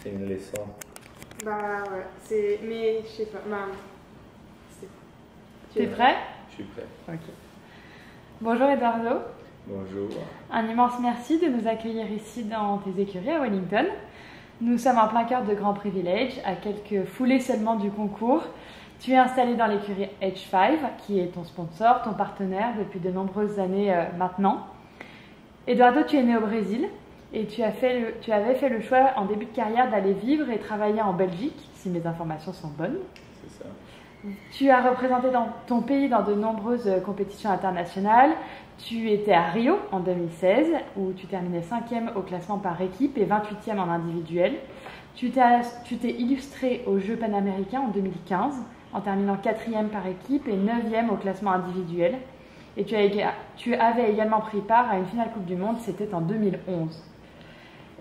C'est une leçon. Bah ouais, mais je sais pas, Tu es prêt? Je suis prêt. Ok. Bonjour Eduardo. Bonjour. Un immense merci de nous accueillir ici dans tes écuries à Wellington. Nous sommes en plein cœur de Grand Privilège, à quelques foulées seulement du concours. Tu es installé dans l'écurie H5, qui est ton sponsor, ton partenaire depuis de nombreuses années maintenant. Eduardo, tu es né au Brésil et tu avais fait le choix en début de carrière d'aller vivre et travailler en Belgique, si mes informations sont bonnes. C'est ça. Tu as représenté ton pays dans de nombreuses compétitions internationales. Tu étais à Rio en 2016, où tu terminais 5e au classement par équipe et 28e en individuel. Tu t'es illustré aux Jeux panaméricains en 2015, en terminant 4e par équipe et 9e au classement individuel. Et tu avais également pris part à une finale Coupe du Monde, c'était en 2011.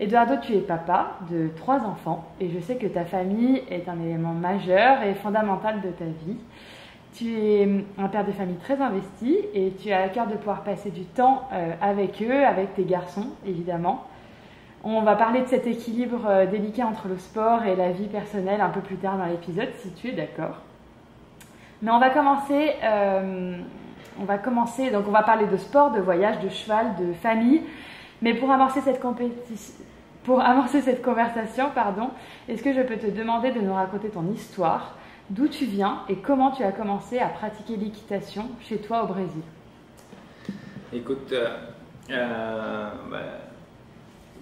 Eduardo, tu es papa de 3 enfants et je sais que ta famille est un élément majeur et fondamental de ta vie. Tu es un père de famille très investi et tu as à cœur de pouvoir passer du temps avec eux, avec tes garçons évidemment. On va parler de cet équilibre délicat entre le sport et la vie personnelle un peu plus tard dans l'épisode, si tu es d'accord. Mais on va commencer, donc on va parler de sport, de voyage, de cheval, de famille. Mais pour amorcer cette conversation, est-ce que je peux te demander de nous raconter ton histoire, d'où tu viens et comment tu as commencé à pratiquer l'équitation chez toi au Brésil? Écoute,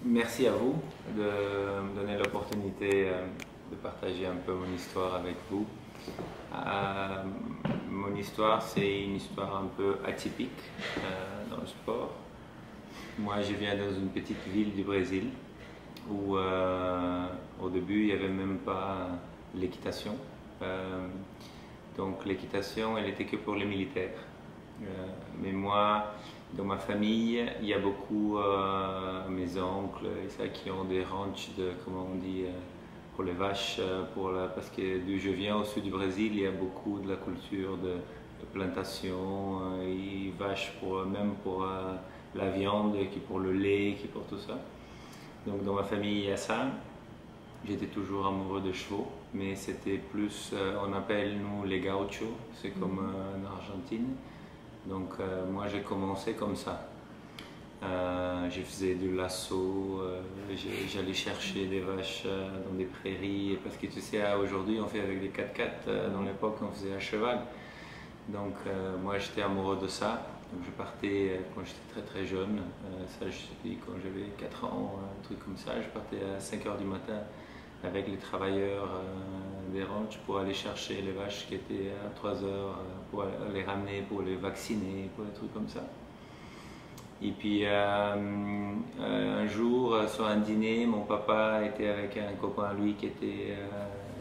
merci à vous de me donner l'opportunité de partager un peu mon histoire avec vous. Mon histoire, c'est une histoire un peu atypique dans le sport. Moi, je viens dans une petite ville du Brésil où au début, il n'y avait même pas l'équitation. Donc l'équitation, elle était que pour les militaires. Mais moi, dans ma famille, il y a beaucoup mes oncles et ça qui ont des ranchs comment on dit, pour les vaches, parce que d'où je viens au sud du Brésil, il y a beaucoup de la culture de plantation, et vaches même pour la viande, qui pour le lait, qui pour tout ça. Donc dans ma famille, il y a ça. J'étais toujours amoureux de chevaux, mais c'était plus, on appelle nous les gauchos, c'est comme en Argentine. Donc moi j'ai commencé comme ça. Je faisais du lasso, j'allais chercher des vaches dans des prairies, parce que tu sais, aujourd'hui on fait avec des 4x4, dans l'époque on faisait à cheval. Donc moi j'étais amoureux de ça. Donc je partais quand j'étais très jeune, ça je dis quand j'avais 4 ans, un truc comme ça, je partais à 5 h du matin avec les travailleurs des ranchs pour aller chercher les vaches qui étaient à 3 h, pour les ramener, pour les vacciner, pour des trucs comme ça. Et puis un jour, sur un dîner, mon papa était avec un copain à lui qui était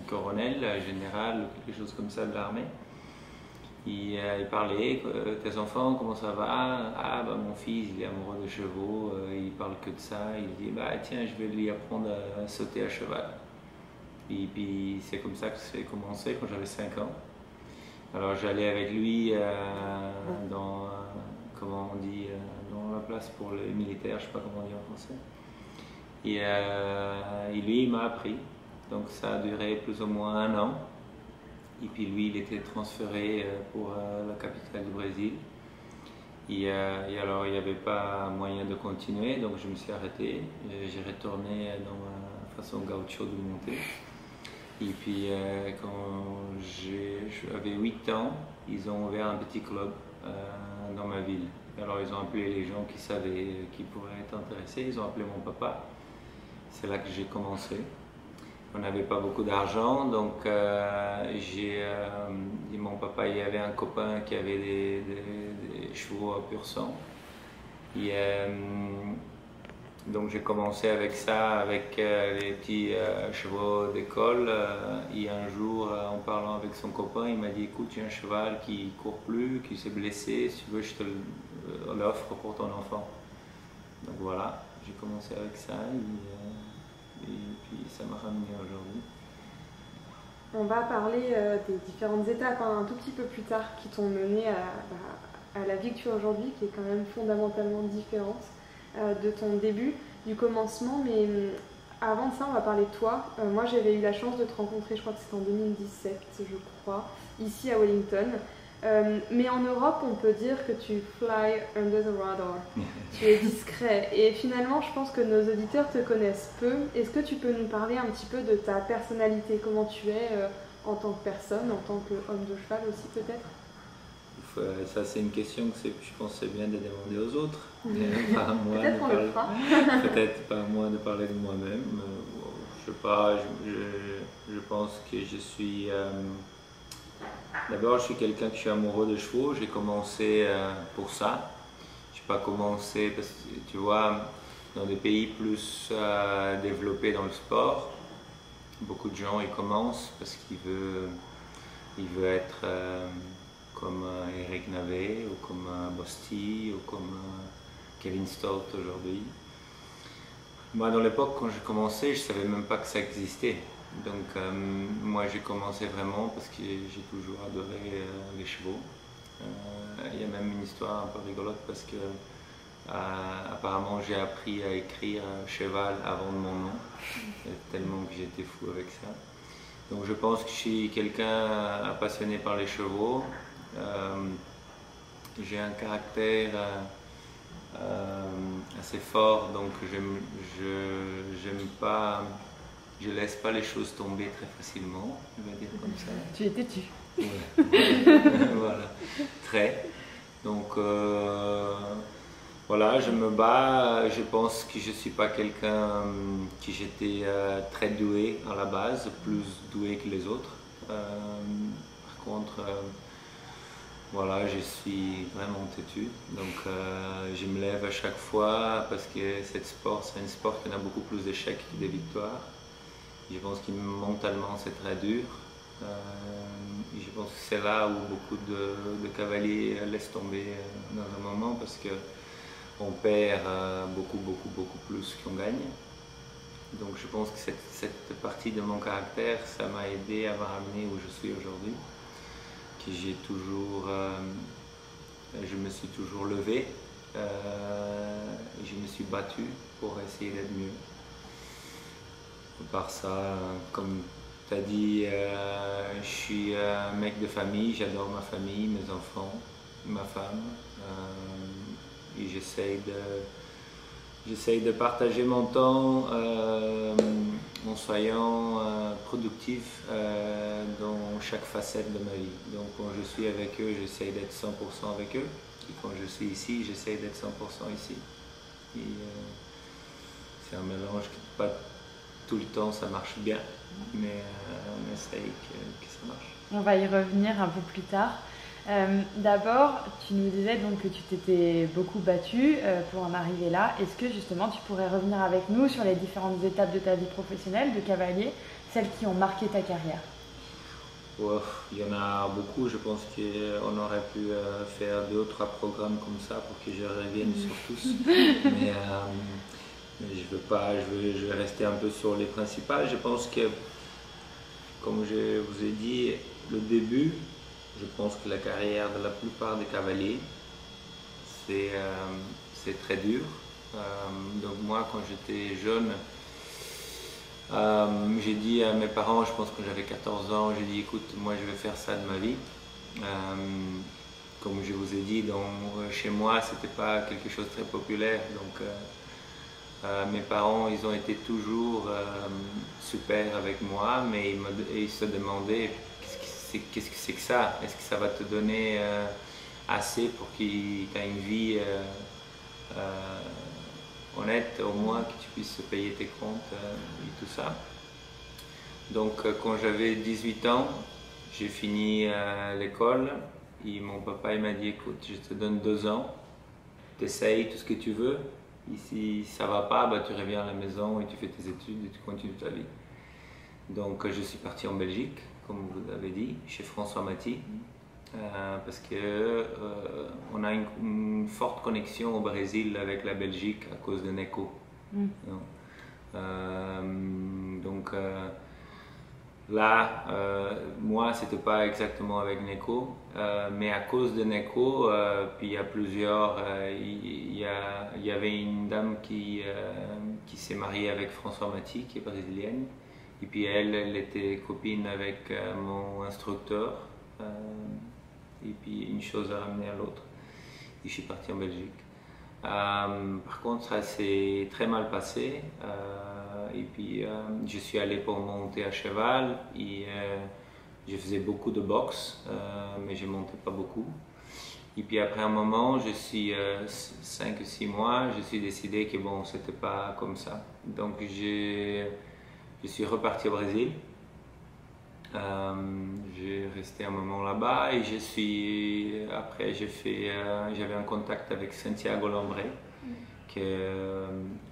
colonel, général, ou quelque chose comme ça de l'armée. Il parlait, tes enfants, comment ça va? Ah, bah, mon fils, il est amoureux de chevaux, il parle que de ça. Il dit, bah, tiens, je vais lui apprendre à sauter à cheval. Et puis c'est comme ça que c'est commencé quand j'avais 5 ans. Alors j'allais avec lui dans, comment on dit, dans la place pour les militaires, je ne sais pas comment on dit en français. Et lui, il m'a appris. Donc ça a duré plus ou moins 1 an. Et puis lui, il était transféré pour la capitale du Brésil. Et alors, il n'y avait pas moyen de continuer, donc je me suis arrêté. J'ai retourné dans ma façon gaucho de monter. Et puis, quand j'avais 8 ans, ils ont ouvert un petit club dans ma ville. Alors, ils ont appelé les gens qui savaient, qui pourraient être intéressés. Ils ont appelé mon papa. C'est là que j'ai commencé. On n'avait pas beaucoup d'argent, donc mon papa, il y avait un copain qui avait des chevaux à pur sang. Et, donc j'ai commencé avec ça, avec les petits chevaux d'école. Et un jour, en parlant avec son copain, il m'a dit, écoute, j'ai un cheval qui ne court plus, qui s'est blessé, si tu veux, je te l'offre pour ton enfant. Donc voilà, j'ai commencé avec ça. Et puis ça m'a ramené aujourd'hui. On va parler des différentes étapes un tout petit peu plus tard qui t'ont mené à la vie que tu as aujourd'hui, qui est quand même fondamentalement différente de ton début, du commencement. Mais avant ça, on va parler de toi. Moi, j'avais eu la chance de te rencontrer, je crois que c'était en 2017, je crois, ici à Wellington. Mais en Europe, on peut dire que tu fly under the radar. Tu es discret. Et finalement, je pense que nos auditeurs te connaissent peu. Est-ce que tu peux nous parler un petit peu de ta personnalité, comment tu es en tant que personne, en tant qu'homme de cheval aussi peut-être? Ça, c'est une question que je pense que c'est bien de demander aux autres. Peut-être qu'on le fera. Peut-être pas à moi de parler de moi-même. Je sais pas, je pense que je suis... D'abord, je suis quelqu'un qui suis amoureux de chevaux. J'ai commencé pour ça. Je n'ai pas commencé parce que, tu vois, dans des pays plus développés dans le sport, beaucoup de gens ils commencent parce qu'ils veulent être... comme Eric Navet, ou comme Bosti, ou comme Kevin Stott aujourd'hui. Moi, dans l'époque, quand j'ai commencé, je ne savais même pas que ça existait. Donc, moi, j'ai commencé vraiment parce que j'ai toujours adoré les chevaux. Il y a même une histoire un peu rigolote parce que apparemment, j'ai appris à écrire cheval avant de mon nom, tellement que j'étais fou avec ça. Donc, je pense que je suis quelqu'un passionné par les chevaux. J'ai un caractère assez fort, donc je laisse pas les choses tomber très facilement, je vais dire comme ça. Tu es têtu. Ouais. Voilà, très. Donc voilà, je me bats. Je pense que je suis pas quelqu'un qui j'étais très doué à la base, plus doué que les autres. Par contre. Voilà, je suis vraiment têtu, donc je me lève à chaque fois parce que c'est un sport qui a beaucoup plus d'échecs que de victoires. Je pense que mentalement c'est très dur. Je pense que c'est là où beaucoup de cavaliers laissent tomber dans un moment parce qu'on perd beaucoup plus qu'on gagne. Donc je pense que cette partie de mon caractère, ça m'a aidé à m'amener où je suis aujourd'hui. Que je me suis toujours levé, je me suis battu pour essayer d'être mieux. À part ça, comme tu as dit, je suis un mec de famille, j'adore ma famille, mes enfants, ma femme, et j'essaye de partager mon temps en soyant productif dans chaque facette de ma vie. Donc quand je suis avec eux, j'essaye d'être 100% avec eux. Et quand je suis ici, j'essaye d'être 100% ici. Et c'est un mélange qui pas tout le temps ça marche bien, mais on essaye que ça marche. On va y revenir un peu plus tard. D'abord, tu nous disais donc que tu t'étais beaucoup battu pour en arriver là. Est-ce que justement tu pourrais revenir avec nous sur les différentes étapes de ta vie professionnelle de cavalier, celles qui ont marqué ta carrière? Il y en a beaucoup, je pense qu'on aurait pu faire 2 ou 3 programmes comme ça pour que je revienne sur tous. Mais je veux pas, je vais rester un peu sur les principales. Je pense que, comme je vous ai dit, le début, je pense que la carrière de la plupart des cavaliers, c'est très dur. Donc moi, quand j'étais jeune, j'ai dit à mes parents, je pense que j'avais 14 ans, j'ai dit écoute, moi je vais faire ça de ma vie. Comme je vous ai dit, chez moi, c'était pas quelque chose de très populaire. Donc mes parents, ils ont été toujours super avec moi, mais ils se demandaient qu'est-ce que c'est que ça? Est-ce que ça va te donner assez pour que tu aies une vie honnête, au moins que tu puisses payer tes comptes et tout ça. Donc quand j'avais 18 ans, j'ai fini l'école et mon papa il m'a dit écoute, je te donne 2 ans, t'essayes tout ce que tu veux, et si ça va pas, bah, tu reviens à la maison et tu fais tes études et tu continues ta vie. Donc je suis parti en Belgique, comme vous l'avez dit, chez François Maty. Parce qu'on a une forte connexion au Brésil avec la Belgique à cause de Neco. Donc là, moi, c'était pas exactement avec Neco, mais à cause de Neco, puis il y a plusieurs, il y avait une dame qui qui s'est mariée avec François Maty, qui est brésilienne. Et puis elle était copine avec mon instructeur. Et puis une chose a ramené à l'autre. Et je suis parti en Belgique. Par contre, ça s'est très mal passé. Et puis je suis allé pour monter à cheval. Et je faisais beaucoup de boxe, mais je ne montais pas beaucoup. Et puis après un moment, je suis 5 ou 6 mois, je suis décidé que bon, c'était pas comme ça. Donc je suis reparti au Brésil. J'ai resté un moment là-bas et après j'avais un contact avec Santiago Lambré, que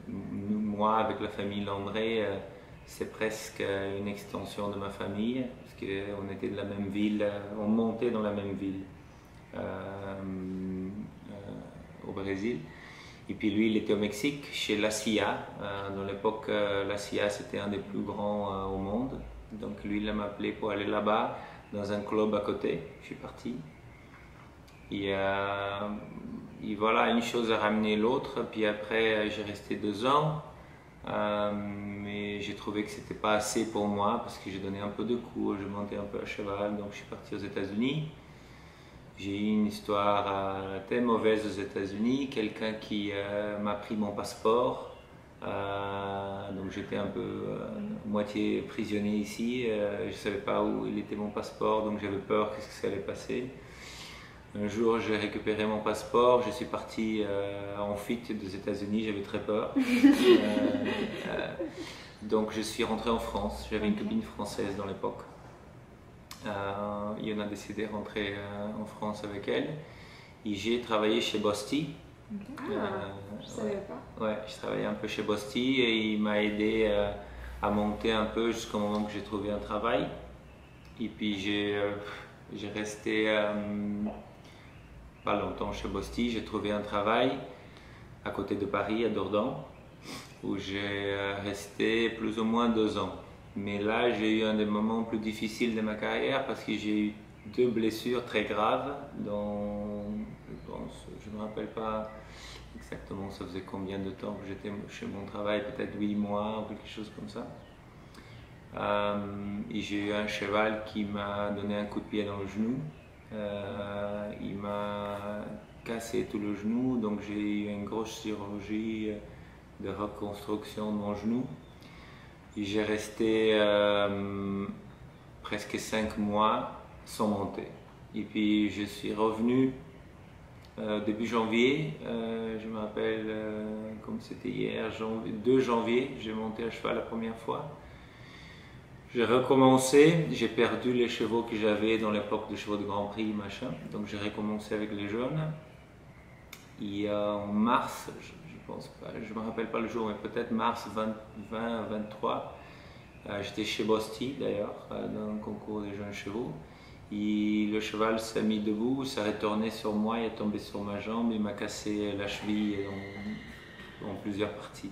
moi avec la famille Lambré, c'est presque une extension de ma famille, parce qu'on était de la même ville, on montait dans la même ville au Brésil. Et puis lui, il était au Mexique, chez la CIA. Dans l'époque, la CIA, c'était un des plus grands au monde. Donc lui, il m'a appelé pour aller là-bas, dans un club à côté. Je suis parti. Et voilà, une chose a ramené l'autre. Puis après, j'ai resté 2 ans. Mais j'ai trouvé que c'était pas assez pour moi, parce que j'ai donné un peu de cours, je montais un peu à cheval. Donc je suis parti aux États-Unis. J'ai eu une histoire très mauvaise aux États-Unis, quelqu'un qui m'a pris mon passeport, donc j'étais un peu moitié prisonnier ici, je ne savais pas où il était mon passeport, donc j'avais peur qu'est-ce que ça allait passer. Un jour j'ai récupéré mon passeport, je suis parti en fuite des États-Unis, j'avais très peur. Donc je suis rentré en France, j'avais une copine française dans l'époque. Et on a décidé de rentrer en France avec elle. Et j'ai travaillé chez Bosti. Je ne savais pas. Ouais, je travaillais un peu chez Bosti et il m'a aidé à monter un peu jusqu'au moment que j'ai trouvé un travail. Et puis j'ai resté pas longtemps chez Bosti. J'ai trouvé un travail à côté de Paris, à Dordan, où j'ai resté plus ou moins 2 ans. Mais là, j'ai eu un des moments plus difficiles de ma carrière parce que j'ai eu 2 blessures très graves dont, je ne me rappelle pas exactement, ça faisait combien de temps que j'étais chez mon travail, peut-être 8 mois ou quelque chose comme ça. Et j'ai eu un cheval qui m'a donné un coup de pied dans le genou. Il m'a cassé tout le genou, donc j'ai eu une grosse chirurgie de reconstruction de mon genou. Et j'ai resté presque 5 mois sans monter. Et puis je suis revenu début janvier, je me rappelle comme c'était hier, 2 janvier, j'ai monté à cheval la première fois. J'ai recommencé, j'ai perdu les chevaux que j'avais dans l'époque de chevaux de Grand Prix, machin. Donc j'ai recommencé avec les jeunes. Et en mars, je ne me rappelle pas le jour, mais peut-être mars 2023, j'étais chez Bosti d'ailleurs, dans un concours des jeunes chevaux. Et le cheval s'est mis debout, s'est retourné sur moi, il est tombé sur ma jambe, il m'a cassé la cheville en plusieurs parties.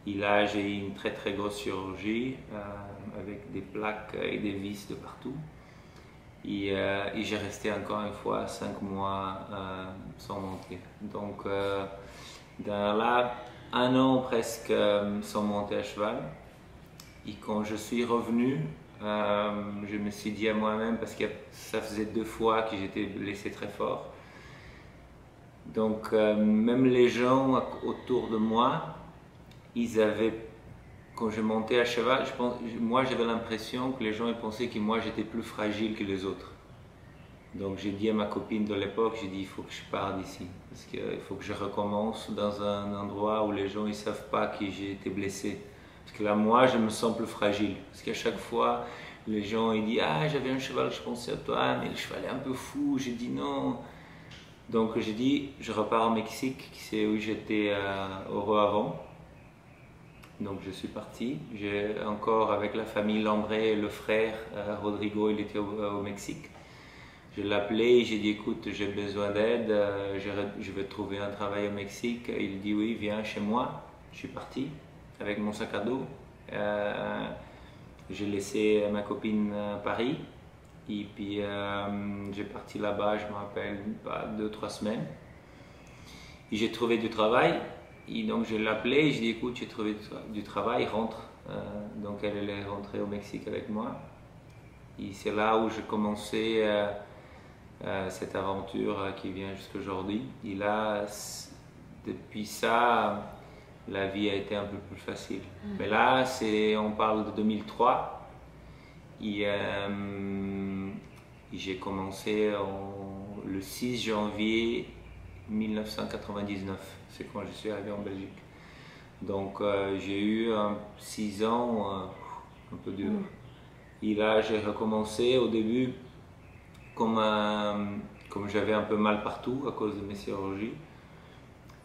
Et là, j'ai eu une très très grosse chirurgie avec des plaques et des vis de partout. Et j'ai resté encore une fois 5 mois sans monter. Donc là, 1 an presque sans monter à cheval. Et quand je suis revenu, je me suis dit à moi-même, parce que ça faisait 2 fois que j'étais blessé très fort. Donc même les gens autour de moi, ils avaient, quand je montais à cheval, moi j'avais l'impression que les gens ils pensaient que moi j'étais plus fragile que les autres. Donc j'ai dit à ma copine de l'époque, j'ai dit il faut que je parte d'ici, parce qu'il faut que je recommence dans un endroit où les gens ils savent pas que j'ai été blessé. Parce que là moi je me sens plus fragile, parce qu'à chaque fois les gens ils disent ah j'avais un cheval, je pensais à toi, mais le cheval est un peu fou, j'ai dit non. Donc j'ai dit je repars au Mexique, c'est où j'étais heureux avant. Donc je suis parti, j'ai encore avec la famille Lambré, le frère Rodrigo, il était au Mexique. Je l'ai appelé, j'ai dit écoute j'ai besoin d'aide, je vais trouver un travail au Mexique. Il dit oui viens chez moi. Je suis parti avec mon sac à dos. J'ai laissé ma copine à Paris et puis j'ai parti là-bas, je me rappelle pas 2-3 semaines. Et j'ai trouvé du travail. Et donc je l'ai appelée, je lui ai dit écoute, j'ai trouvé du travail, rentre. Donc elle est rentrée au Mexique avec moi. Et c'est là où j'ai commencé cette aventure qui vient jusqu'à aujourd'hui. Et là, depuis ça, la vie a été un peu plus facile. Mais là, on parle de 2003. Et j'ai commencé le 6 janvier 1999. C'est quand je suis arrivé en Belgique. Donc j'ai eu 6 ans un peu dur. Et là j'ai recommencé au début comme j'avais un peu mal partout à cause de mes chirurgies.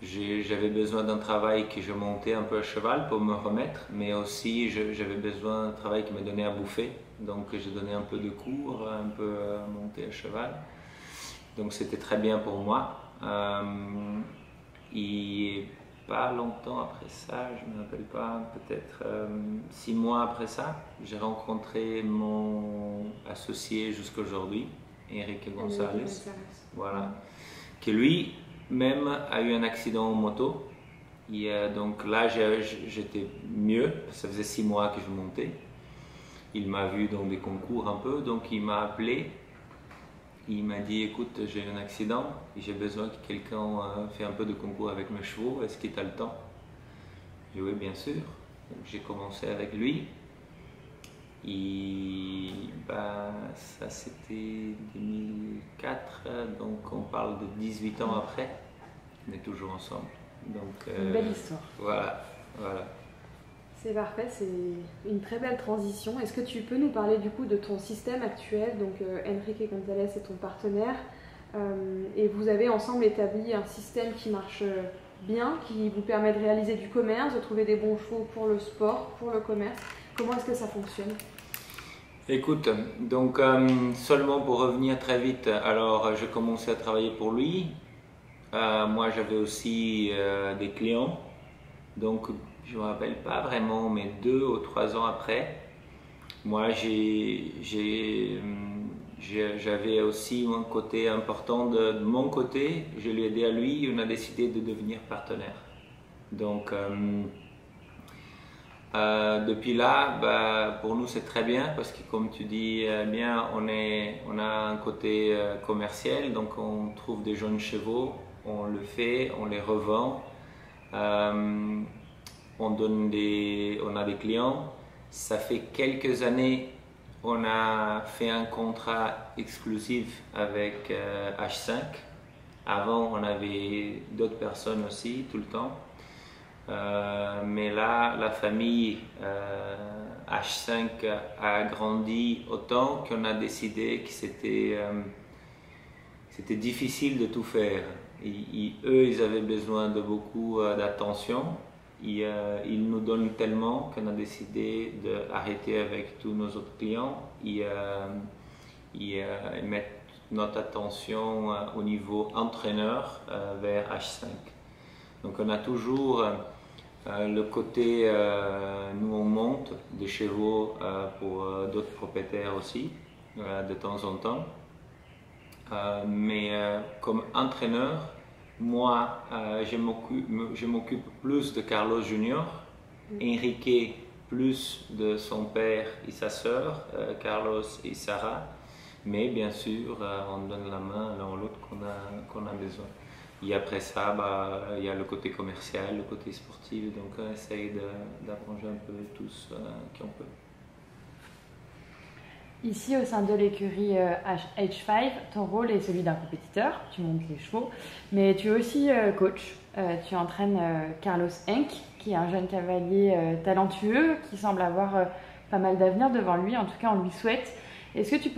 J'avais besoin d'un travail que je montais un peu à cheval pour me remettre, mais aussi j'avais besoin d'un travail qui me donnait à bouffer. Donc j'ai donné un peu de cours, un peu monté à cheval. Donc c'était très bien pour moi. Et pas longtemps après ça, je ne me rappelle pas, peut-être 6 mois après ça, j'ai rencontré mon associé jusqu'à aujourd'hui, Enrique González, voilà, qui lui même a eu un accident en moto. Et donc là j'étais mieux, ça faisait 6 mois que je montais. Il m'a vu dans des concours un peu, donc il m'a appelé. Il m'a dit écoute, j'ai un accident et j'ai besoin que quelqu'un fasse un peu de concours avec mes chevaux, est-ce que tu as le temps? J'ai dit oui, bien sûr. J'ai commencé avec lui et ça c'était 2004, donc on parle de 18 ans après, on est toujours ensemble. Donc, une belle histoire. Voilà. C'est parfait, c'est une très belle transition. Est-ce que tu peux nous parler du coup de ton système actuel? Donc Enrique González est ton partenaire et vous avez ensemble établi un système qui marche bien, qui vous permet de réaliser du commerce, de trouver des bons chevaux pour le sport, pour le commerce. Comment est-ce que ça fonctionne? Écoute, donc seulement pour revenir très vite, alors j'ai commencé à travailler pour lui. Moi j'avais aussi des clients, donc je ne me rappelle pas vraiment, mais 2 ou 3 ans après, moi j'avais aussi un côté important de mon côté, je lui ai aidé à lui et on a décidé de devenir partenaire. Donc depuis là, pour nous c'est très bien parce que comme tu dis bien, on a un côté commercial, donc on trouve des jeunes chevaux, on le fait, on les revend. On a des clients. Ça fait quelques années, on a fait un contrat exclusif avec H5. Avant, on avait d'autres personnes aussi, tout le temps. Mais là, la famille H5 a grandi autant qu'on a décidé que c'était difficile de tout faire. Eux, ils avaient besoin de beaucoup d'attention. Ils nous donnent tellement qu'on a décidé d'arrêter avec tous nos autres clients et mettre notre attention au niveau entraîneur vers H5. Donc on a toujours le côté, nous on monte des chevaux pour d'autres propriétaires aussi, de temps en temps. Mais comme entraîneur, moi, je m'occupe plus de Carlos Junior, Enrique plus de son père et sa sœur, Carlos et Sarah. Mais bien sûr, on donne la main l'un à l'autre qu'on a besoin. Et après ça, il y a le côté commercial, le côté sportif. Donc on essaye d'arranger un peu tous qui on peut. Ici, au sein de l'écurie H5, ton rôle est celui d'un compétiteur, tu montes les chevaux, mais tu es aussi coach. Tu entraînes Carlos Henk, qui est un jeune cavalier talentueux, qui semble avoir pas mal d'avenir devant lui, en tout cas on lui souhaite. Est-ce que tu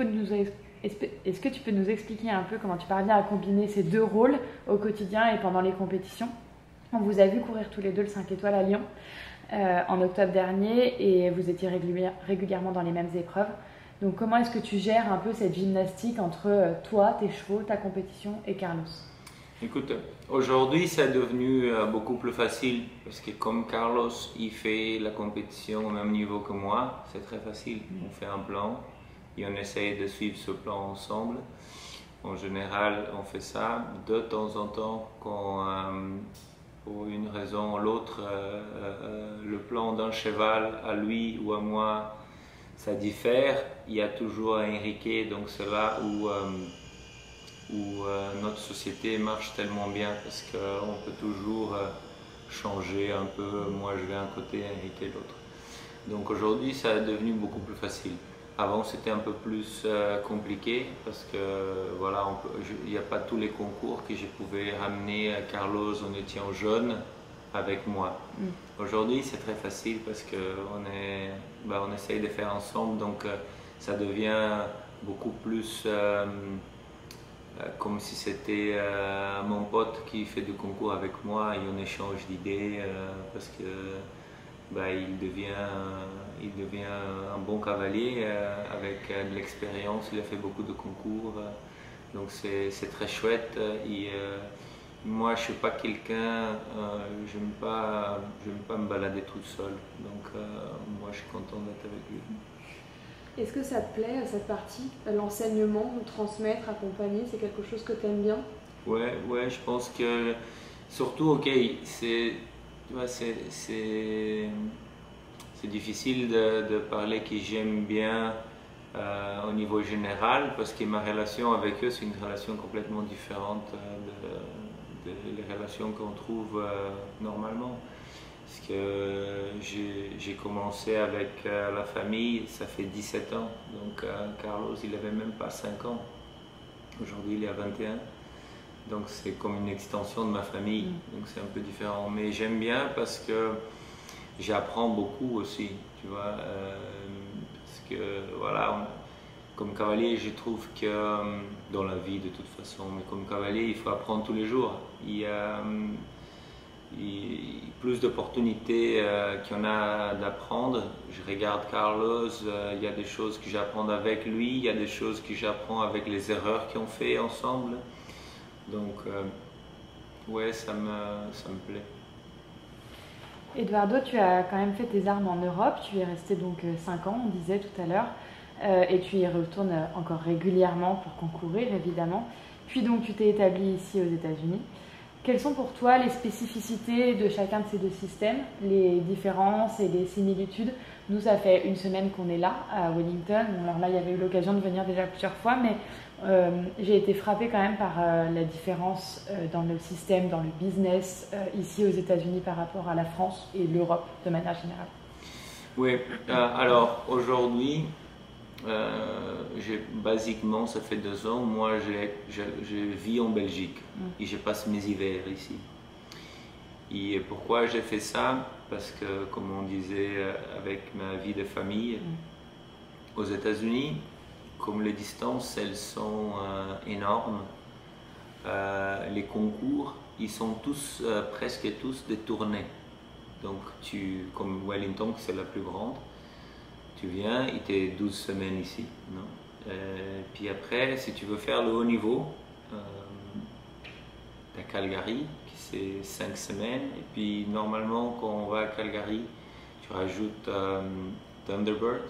peux nous expliquer un peu comment tu parviens à combiner ces 2 rôles au quotidien et pendant les compétitions? On vous a vu courir tous les 2 le 5 étoiles à Lyon en octobre dernier et vous étiez régulièrement dans les mêmes épreuves. Donc comment est-ce que tu gères un peu cette gymnastique entre toi, tes chevaux, ta compétition et Carlos? Écoute, aujourd'hui c'est devenu beaucoup plus facile parce que comme Carlos il fait la compétition au même niveau que moi, c'est très facile. On fait un plan et on essaye de suivre ce plan ensemble. En général, on fait ça de temps en temps quand pour une raison ou l'autre, le plan d'un cheval à lui ou à moi, ça diffère. Il y a toujours un Enrique, donc c'est là où notre société marche tellement bien parce qu'on peut toujours changer un peu. Moi je vais d'un côté, Enrique l'autre. Donc aujourd'hui ça est devenu beaucoup plus facile. Avant c'était un peu plus compliqué parce que voilà, il n'y a pas tous les concours que je pouvais ramener à Carlos en étant jeune avec moi. Aujourd'hui c'est très facile parce qu'on essaye de faire ensemble, donc ça devient beaucoup plus comme si c'était mon pote qui fait du concours avec moi et on échange d'idées parce que il devient un bon cavalier avec de l'expérience, il a fait beaucoup de concours, donc c'est très chouette. Moi je ne suis pas quelqu'un, je n'aime pas me balader tout seul, donc moi je suis content d'être avec lui. Est-ce que ça te plaît, cette partie, l'enseignement, transmettre, accompagner, c'est quelque chose que tu aimes bien? Ouais, je pense que surtout, ok, c'est difficile de parler que j'aime bien au niveau général parce que ma relation avec eux c'est une relation complètement différente des relations qu'on trouve normalement. Parce que j'ai commencé avec la famille, ça fait 17 ans, donc Carlos il n'avait même pas 5 ans, aujourd'hui il est à 21. Donc c'est comme une extension de ma famille, donc c'est un peu différent. Mais j'aime bien parce que j'apprends beaucoup aussi, tu vois. Parce que voilà, comme cavalier, je trouve que dans la vie de toute façon, mais comme cavalier, il faut apprendre tous les jours. Il y a plus d'opportunités qu'il y en a d'apprendre. Je regarde Carlos, il y a des choses que j'apprends avec lui, il y a des choses que j'apprends avec les erreurs qu'on fait ensemble. Donc, ouais, ça me plaît. Eduardo, tu as quand même fait tes armes en Europe, tu y es resté donc 5 ans, on disait tout à l'heure, et tu y retournes encore régulièrement pour concourir, évidemment. Puis donc tu t'es établi ici aux États-Unis. Quelles sont pour toi les spécificités de chacun de ces deux systèmes, les différences et les similitudes? Nous, ça fait une semaine qu'on est là, à Wellington. Bon, alors là, il y avait eu l'occasion de venir déjà plusieurs fois, mais j'ai été frappée quand même par la différence dans le système, dans le business, ici aux États-Unis par rapport à la France et l'Europe de manière générale. Oui, alors aujourd'hui, basiquement, ça fait 2 ans, moi je vis en Belgique et je passe mes hivers ici. Et pourquoi j'ai fait ça? Parce que, comme on disait avec ma vie de famille, aux États-Unis, comme les distances elles sont énormes, les concours, ils sont tous, presque tous des tournées. Donc comme Wellington, c'est la plus grande, tu viens, il t'est 12 semaines ici. Non? Puis après, si tu veux faire le haut niveau, tu as Calgary, qui c'est 5 semaines. Et puis normalement, quand on va à Calgary, tu rajoutes Thunderbird,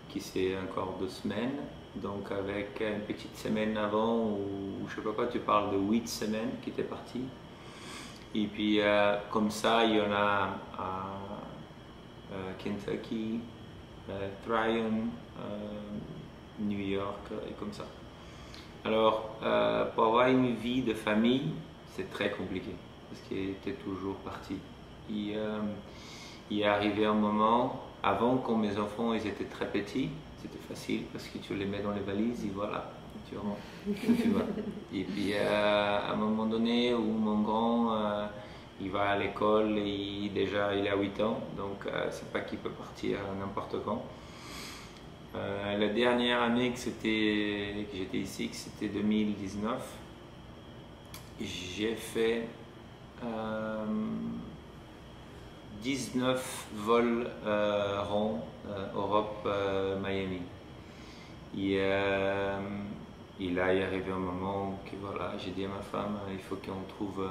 qui c'est encore 2 semaines. Donc avec une petite semaine avant, ou je sais pas quoi, tu parles de 8 semaines qui étaient parties. Et puis comme ça, il y en a à Kentucky, Tryon, New York et comme ça. Alors, pour avoir une vie de famille, c'est très compliqué parce qu'il était toujours parti. Il est arrivé un moment, avant quand mes enfants ils étaient très petits, c'était facile parce que tu les mets dans les valises et voilà, tu rentres, tu vas. Et puis à un moment donné où mon grand il va à l'école et déjà il a 8 ans, donc c'est pas qu'il peut partir n'importe quand. La dernière année que j'étais ici, que c'était 2019, j'ai fait 19 vols ronds Europe-Miami. Et là, il est arrivé un moment que voilà, j'ai dit à ma femme, il faut qu'on trouve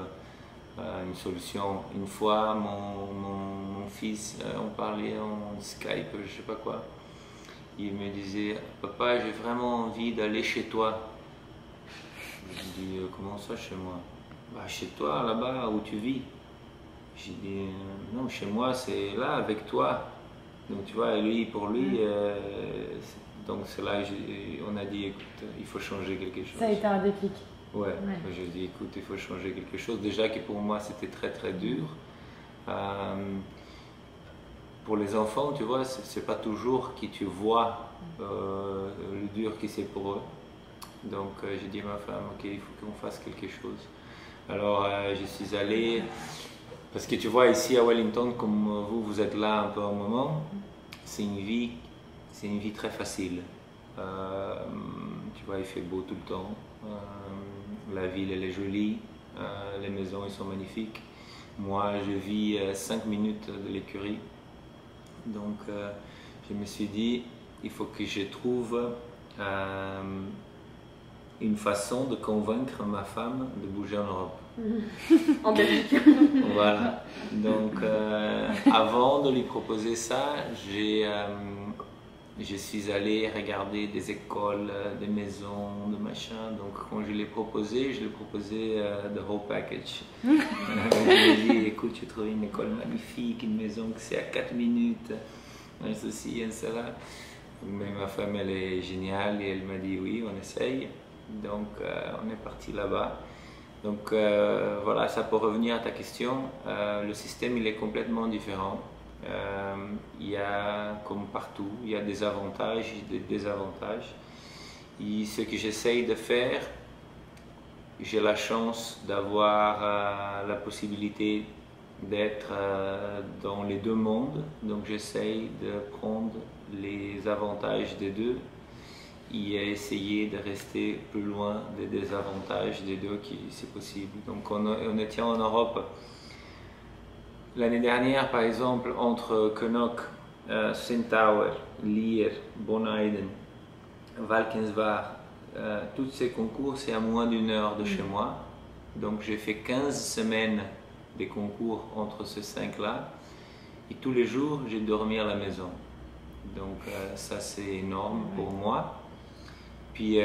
une solution. Une fois, mon fils, on parlait en Skype, je sais pas quoi. Il me disait, papa, j'ai vraiment envie d'aller chez toi. Je lui dis, comment ça chez moi? Bah, chez toi, là-bas où tu vis. J'ai dit, non, chez moi, c'est là, avec toi. Donc, tu vois, lui, pour lui, donc c'est là on a dit, écoute, il faut changer quelque chose. Ça a été un déclic. Ouais. Je lui ai dit, écoute, il faut changer quelque chose. Déjà que pour moi, c'était très, très dur. Pour les enfants, tu vois, c'est pas toujours qui tu vois le dur que c'est pour eux. Donc, j'ai dit à ma femme, ok, il faut qu'on fasse quelque chose. Alors, je suis allé, parce que tu vois, ici à Wellington, comme vous êtes là un peu au moment, c'est une vie très facile. Tu vois, il fait beau tout le temps. La ville, elle est jolie. Les maisons, elles sont magnifiques. Moi, je vis 5 minutes de l'écurie. Donc, je me suis dit, il faut que je trouve une façon de convaincre ma femme de bouger en Europe. En Belgique. Voilà. Donc, avant de lui proposer ça, je suis allé regarder des écoles, des maisons, de machin. Donc, quand je l'ai proposé the whole package. Je lui ai dit, écoute, j'ai trouvé une école magnifique, une maison que c'est à 4 minutes, un ceci, un cela. Mais ma femme, elle est géniale et elle m'a dit oui, on essaye. Donc, on est parti là-bas. Donc, voilà, ça pour revenir à ta question, le système, il est complètement différent. Il y a, comme partout, il y a des avantages et des désavantages. Et ce que j'essaye de faire, j'ai la chance d'avoir la possibilité d'être dans les deux mondes. Donc j'essaye de prendre les avantages des deux et essayer de rester plus loin des désavantages des deux si c'est possible. Donc on était en Europe. L'année dernière, par exemple, entre Knock, Centaur, Lier, Bonaiden, Valkenswaard, tous ces concours, c'est à moins d'1 heure de chez moi. Donc j'ai fait 15 semaines des concours entre ces 5-là. Et tous les jours, j'ai dormi à la maison. Donc ça, c'est énorme pour moi. Puis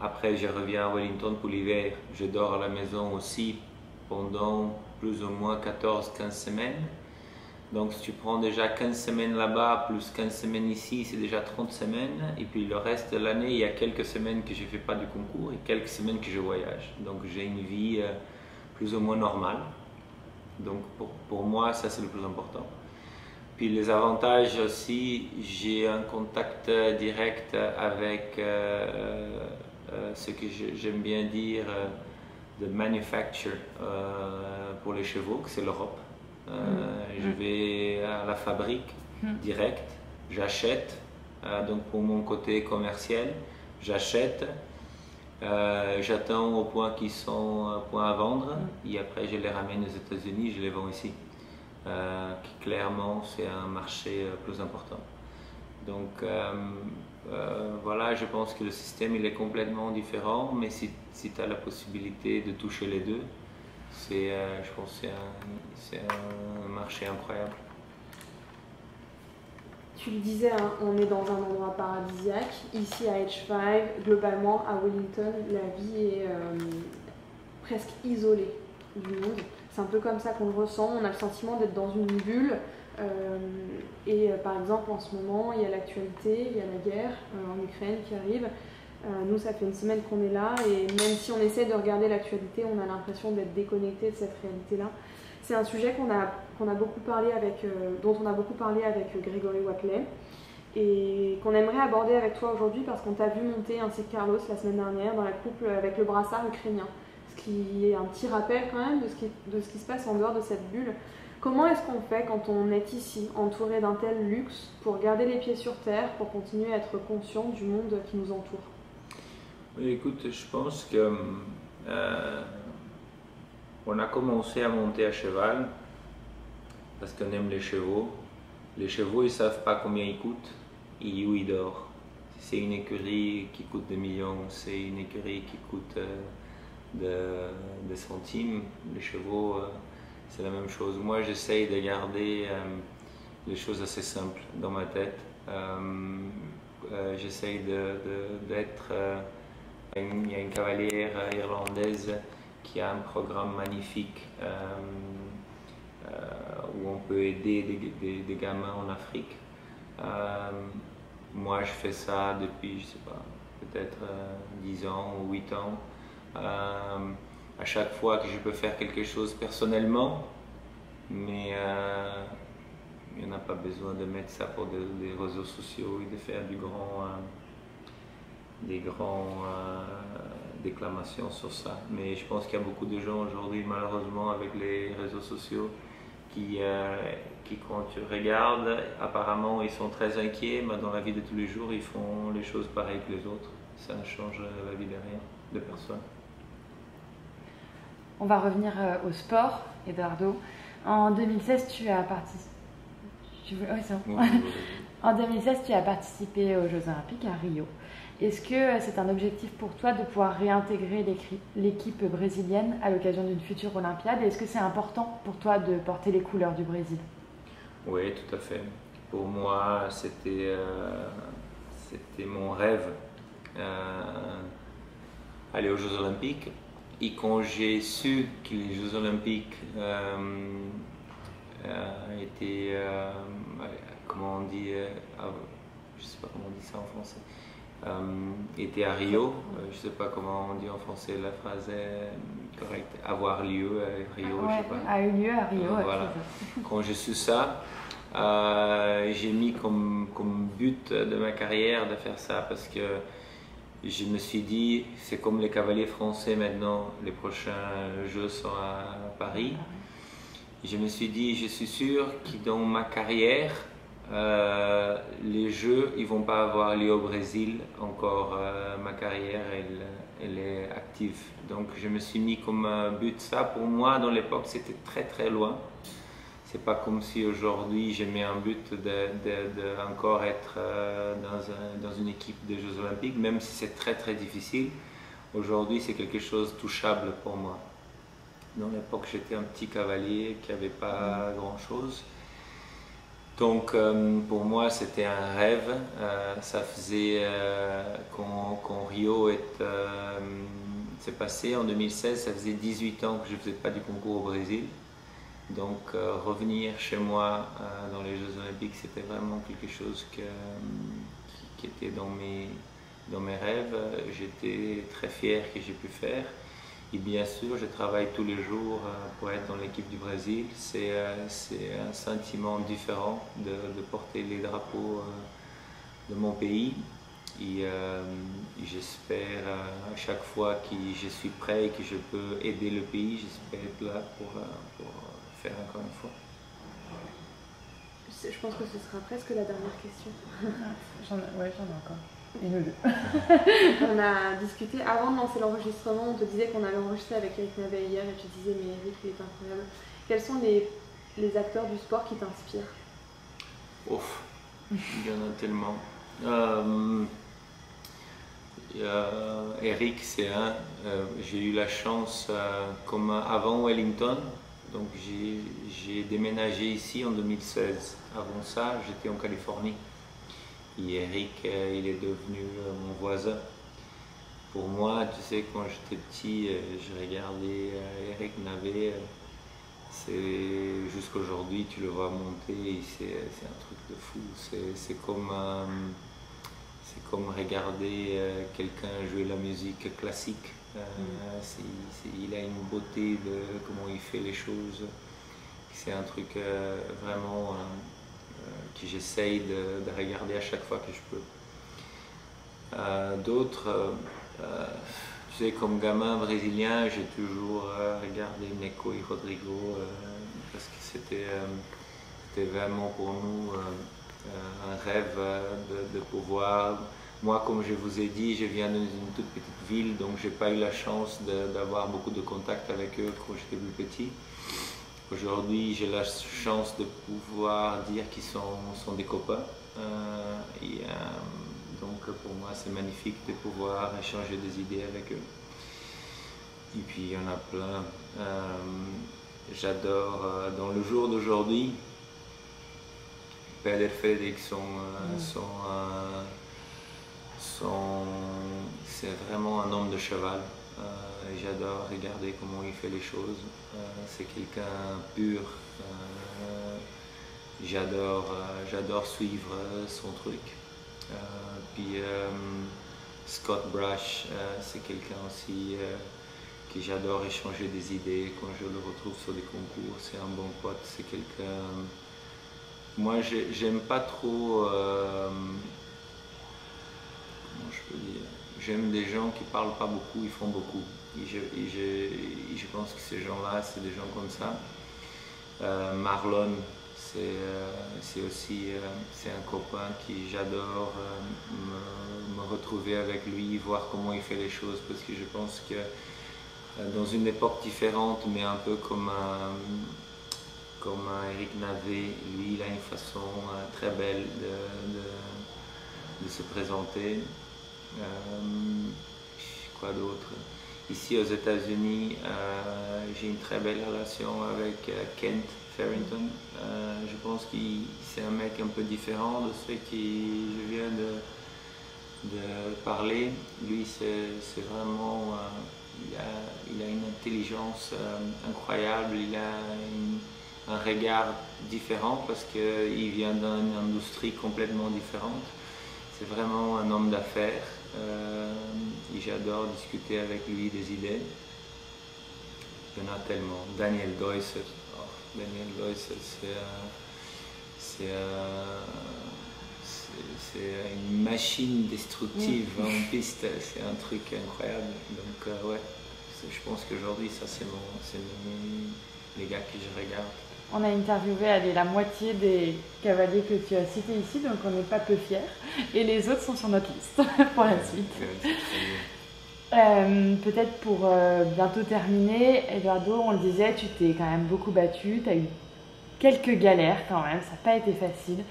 après, je reviens à Wellington pour l'hiver. Je dors à la maison aussi pendant plus ou moins 14-15 semaines. Donc si tu prends déjà 15 semaines là-bas, plus 15 semaines ici, c'est déjà 30 semaines. Et puis le reste de l'année, il y a quelques semaines que je ne fais pas du concours et quelques semaines que je voyage. Donc j'ai une vie plus ou moins normale. Donc pour moi, ça c'est le plus important. Puis les avantages aussi, j'ai un contact direct avec ce que j'aime bien dire de manufacture pour les chevaux, que c'est l'Europe. Je vais à la fabrique direct, j'achète, donc pour mon côté commercial, j'achète, j'attends au point qu'ils sont point à vendre et après je les ramène aux États-Unis, je les vends ici. Qui clairement c'est un marché plus important. Donc voilà, je pense que le système il est complètement différent, mais si tu as la possibilité de toucher les deux, je pense que c'est un marché incroyable. Tu le disais, hein, on est dans un endroit paradisiaque. Ici à H5, globalement à Wellington, la vie est presque isolée du monde. C'est un peu comme ça qu'on le ressent, on a le sentiment d'être dans une bulle. Par exemple, en ce moment, il y a l'actualité, il y a la guerre en Ukraine qui arrive. Nous, ça fait une semaine qu'on est là et même si on essaie de regarder l'actualité, on a l'impression d'être déconnecté de cette réalité-là. C'est un sujet dont on a beaucoup parlé avec Grégory Watley et qu'on aimerait aborder avec toi aujourd'hui parce qu'on t'a vu monter ainsi que Carlos la semaine dernière dans la couple avec le brassard ukrainien. Ce qui est un petit rappel quand même de ce qui se passe en dehors de cette bulle. Comment est-ce qu'on fait quand on est ici, entouré d'un tel luxe, pour garder les pieds sur terre, pour continuer à être conscient du monde qui nous entoure? Oui, écoute, je pense que on a commencé à monter à cheval parce qu'on aime les chevaux. Les chevaux, ils ne savent pas combien ils coûtent et où ils dorment. C'est une écurie qui coûte des millions, c'est une écurie qui coûte des centimes. Les chevaux, c'est la même chose. Moi, j'essaye de garder les choses assez simples dans ma tête. J'essaye d'être... il y a une cavalière irlandaise qui a un programme magnifique où on peut aider des gamins en Afrique. Moi, je fais ça depuis, je sais pas, peut-être 10 ans ou 8 ans. À chaque fois que je peux faire quelque chose personnellement, mais il n'y en a pas besoin de mettre ça pour des réseaux sociaux et de faire des grands déclamations sur ça. Mais je pense qu'il y a beaucoup de gens aujourd'hui, malheureusement, avec les réseaux sociaux, qui quand tu regardes, apparemment ils sont très inquiets, mais dans la vie de tous les jours, ils font les choses pareilles que les autres. Ça ne change la vie de rien, de personne. On va revenir au sport, Eduardo. En 2016, tu as participé. En 2016, tu as participé aux Jeux Olympiques à Rio. Est-ce que c'est un objectif pour toi de pouvoir réintégrer l'équipe brésilienne à l'occasion d'une future Olympiade? Et est-ce que c'est important pour toi de porter les couleurs du Brésil? Oui, tout à fait. Pour moi, c'était mon rêve aller aux Jeux Olympiques. Et quand j'ai su que les Jeux Olympiques étaient, comment on dit, je ne sais pas comment on dit ça en français, était à Rio, je ne sais pas comment on dit en français, la phrase est correcte, avoir lieu à Rio, ouais, je sais pas. A eu lieu à Rio. Voilà. Quand j'ai su ça, j'ai mis comme but de ma carrière de faire ça parce que je me suis dit, c'est comme les cavaliers français maintenant, les prochains Jeux sont à Paris. Je me suis dit, je suis sûr que dans ma carrière, les Jeux, ils vont pas avoir lieu au Brésil encore. Ma carrière, elle est active. Donc je me suis mis comme but ça. Pour moi, dans l'époque, c'était très très loin. C'est pas comme si aujourd'hui j'ai mis un but de encore être dans une équipe des Jeux Olympiques, même si c'est très très difficile. Aujourd'hui, c'est quelque chose de touchable pour moi. Dans l'époque, j'étais un petit cavalier qui n'avait pas grand-chose. Donc, pour moi, c'était un rêve. Ça faisait, quand Rio s'est passé en 2016, ça faisait 18 ans que je ne faisais pas du concours au Brésil. Donc, revenir chez moi dans les Jeux Olympiques, c'était vraiment quelque chose qui était dans mes rêves. J'étais très fier que j'ai pu faire. Et bien sûr, je travaille tous les jours pour être dans l'équipe du Brésil. C'est un sentiment différent de porter les drapeaux de mon pays. Et j'espère à chaque fois que je suis prêt et que je peux aider le pays, j'espère être là pour faire encore une fois. Je pense que ce sera presque la dernière question. J'en ai encore. Une ou deux. On a discuté avant de lancer l'enregistrement, on te disait qu'on allait enregistrer avec Eric Navet hier et tu disais mais Eric il est incroyable. Quels sont les acteurs du sport qui t'inspirent? Ouf, il y en a tellement. Eric c'est un, j'ai eu la chance comme avant Wellington, donc j'ai déménagé ici en 2016. Avant ça j'étais en Californie. Et Eric, il est devenu mon voisin. Pour moi, tu sais, quand j'étais petit, je regardais Eric Navet. Jusqu'à aujourd'hui, tu le vois monter, c'est un truc de fou. C'est comme regarder quelqu'un jouer la musique classique. Il a une beauté de comment il fait les choses. C'est un truc vraiment que j'essaye de regarder à chaque fois que je peux. D'autres, tu sais, comme gamin brésilien, j'ai toujours regardé Neco et Rodrigo parce que c'était vraiment pour nous un rêve de pouvoir. Moi, comme je vous ai dit, je viens d'une toute petite ville, donc j'ai pas eu la chance d'avoir beaucoup de contacts avec eux quand j'étais plus petit. Aujourd'hui, j'ai la chance de pouvoir dire qu'ils sont des copains. Donc pour moi, c'est magnifique de pouvoir échanger des idées avec eux. Et puis il y en a plein. J'adore, dans le jour d'aujourd'hui, Peder Fredriksson, c'est vraiment un homme de cheval. J'adore regarder comment il fait les choses. C'est quelqu'un pur. j'adore suivre son truc. Puis Scott Brash, c'est quelqu'un aussi que j'adore échanger des idées quand je le retrouve sur des concours. C'est un bon pote, c'est quelqu'un. Moi, j'aime pas trop. Comment je peux dire? J'aime des gens qui parlent pas beaucoup, ils font beaucoup. Et je pense que ces gens-là, c'est des gens comme ça. Marlon, c'est aussi c'est un copain qui j'adore me retrouver avec lui, voir comment il fait les choses, parce que je pense que dans une époque différente, mais un peu comme un Eric Navet, lui il a une façon très belle de se présenter. Quoi d'autre? Ici aux États-Unis, j'ai une très belle relation avec Kent Farrington. Je pense que c'est un mec un peu différent de ceux qui je viens de parler. Lui, c'est vraiment, il a une intelligence incroyable, il a un regard différent parce qu'il vient d'une industrie complètement différente. C'est vraiment un homme d'affaires et j'adore discuter avec lui des idées. Il y en a tellement. Daniel Deusser, c'est une machine destructive en piste, c'est un truc incroyable. Donc ouais, je pense qu'aujourd'hui ça c'est les gars que je regarde. On a interviewé la moitié des cavaliers que tu as cités ici, donc on n'est pas peu fiers. Et les autres sont sur notre liste pour la suite. Peut-être pour bientôt terminer, Eduardo, on le disait, tu t'es quand même beaucoup battu, tu as eu quelques galères quand même, ça n'a pas été facile.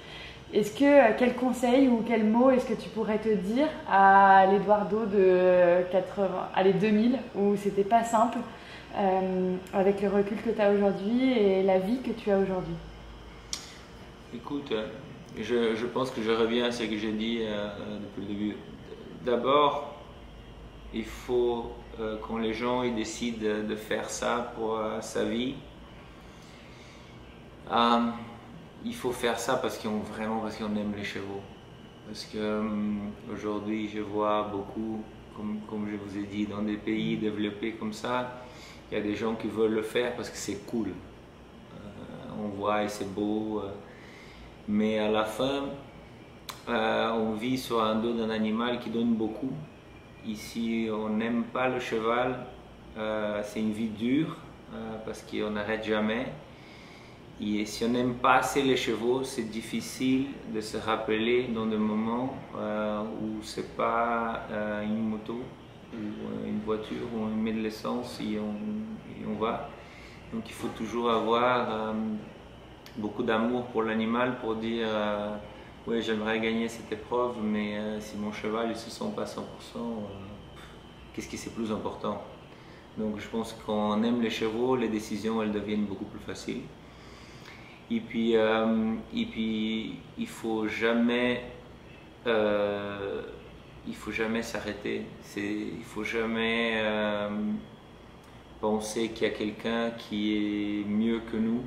Quel conseil ou quel mot est-ce que tu pourrais te dire à l'Eduardo de 2000, où c'était pas simple, avec le recul que tu as aujourd'hui et la vie que tu as aujourd'hui? Écoute, je pense que je reviens à ce que j'ai dit depuis le début. D'abord, il faut, quand les gens ils décident de faire ça pour sa vie, il faut faire ça parce qu'on aime les chevaux. Parce que aujourd'hui, je vois beaucoup, comme je vous ai dit, dans des pays développés comme ça, il y a des gens qui veulent le faire parce que c'est cool. On voit et c'est beau. Mais à la fin, on vit sur un dos d'un animal qui donne beaucoup. Ici, on n'aime pas le cheval. C'est une vie dure parce qu'on n'arrête jamais. Et si on n'aime pas assez les chevaux, c'est difficile de se rappeler dans des moments où c'est pas une moto ou une voiture où on met de l'essence et on va. Donc il faut toujours avoir beaucoup d'amour pour l'animal pour dire oui, j'aimerais gagner cette épreuve, mais si mon cheval ne se sent pas 100%, qu'est-ce qui c'est plus important? Donc je pense que quand on aime les chevaux, les décisions elles deviennent beaucoup plus faciles. Et puis il faut jamais s'arrêter. Il faut jamais penser qu'il y a quelqu'un qui est mieux que nous.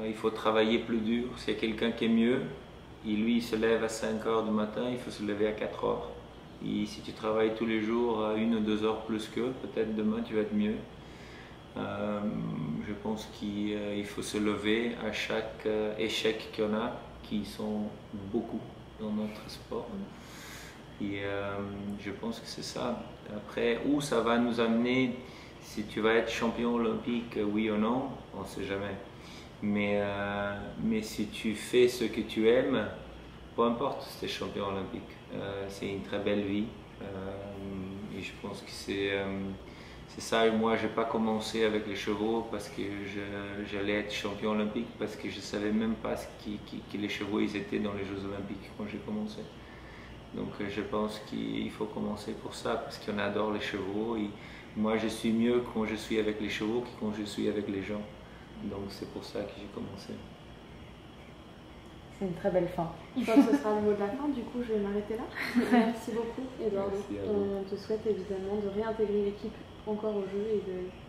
Il faut travailler plus dur. S'il y a quelqu'un qui est mieux, et lui il se lève à 5 h du matin, il faut se lever à 4 h. Et si tu travailles tous les jours 1 ou 2 heures plus qu'eux, peut-être demain tu vas être mieux. Je pense qu'il faut se lever à chaque échec qu'il y en a, qui sont beaucoup dans notre sport. Et je pense que c'est ça. Après, où ça va nous amener, si tu vas être champion olympique, oui ou non, on ne sait jamais. Mais si tu fais ce que tu aimes, peu importe si tu es champion olympique, c'est une très belle vie. Et je pense que c'est ça. Et moi, je n'ai pas commencé avec les chevaux parce que j'allais être champion olympique, parce que je ne savais même pas que les chevaux ils étaient dans les Jeux olympiques quand j'ai commencé. Donc je pense qu'il faut commencer pour ça, parce qu'on adore les chevaux. Et moi, je suis mieux quand je suis avec les chevaux que quand je suis avec les gens. Donc c'est pour ça que j'ai commencé. C'est une très belle fin. Je pense que ce sera le mot de la fin, du coup je vais m'arrêter là. Merci beaucoup Eduardo. On te souhaite évidemment de réintégrer l'équipe encore au jeu et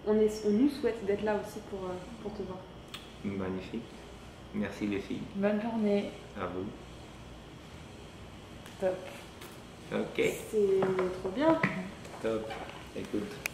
on nous souhaite d'être là aussi pour te voir. Magnifique. Merci les filles. Bonne journée. À vous. Top. Ok. C'est trop bien. Top. Écoute.